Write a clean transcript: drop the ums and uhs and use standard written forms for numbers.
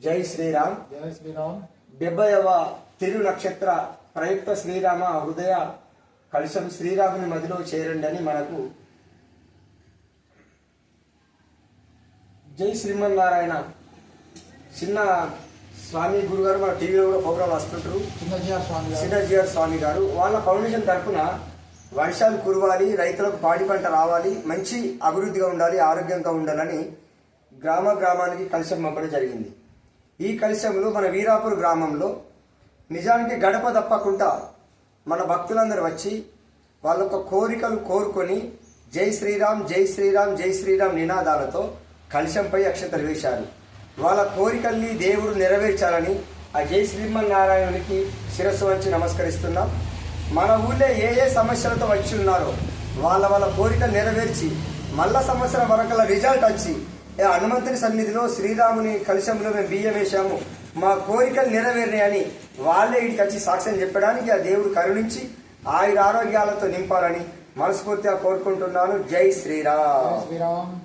జై శ్రీరామ్. జై శ్రీరామ్. 70వ తిరు నక్షత్ర ప్రయుక్త శ్రీరామ హృదయ కలుషం శ్రీరాముని మదిలో చేరండి అని మనకు జై శ్రీమన్నారాయణ చిన్న స్వామి గురుగారు మన టీవీలో కూడా ప్రోగ్రాం వస్తుంటారు. చిన్నజీఆర్ స్వామి గారు వాళ్ళ ఫౌండేషన్ తరఫున వర్షాలు కురవాలి, రైతులకు పాడి పంట రావాలి, మంచి అభివృద్ధిగా ఉండాలి, ఆరోగ్యంగా ఉండాలని గ్రామానికి కలశం పంపడం జరిగింది. ఈ కలశంలో మన వీరాపూర్ గ్రామంలో నిజానికి గడప తప్పకుండా మన భక్తులందరూ వచ్చి వాళ్ళ కోరికలు కోరుకొని జై శ్రీరామ్ జై శ్రీరామ్ జై శ్రీరామ్ నినాదాలతో కలశంపై అక్షతలు వేశారు. వాళ్ళ కోరికల్ని దేవుడు నెరవేర్చాలని ఆ జై శ్రీమన్నారాయణునికి శిరస్సు వంచి నమస్కరిస్తున్నాం. మన ఊళ్ళో ఏ ఏ సమస్యలతో వచ్చి ఉన్నారో వాళ్ళ కోరికలు నెరవేర్చి మళ్ళా సంవత్సరం వరకల రిజల్ట్ వచ్చి హనుమంతుని సన్నిధిలో శ్రీరాముని కలశంలో మేము బియ్యం వేశాము, మా కోరికలు నెరవేరినాయని వాళ్ళే ఇక్కడికి వచ్చి సాక్ష్యం చెప్పడానికి ఆ దేవుడు కరుణించి ఆయుర ఆరోగ్యాలతో నింపాలని మనస్ఫూర్తిగా కోరుకుంటున్నాను. జై శ్రీరామ్.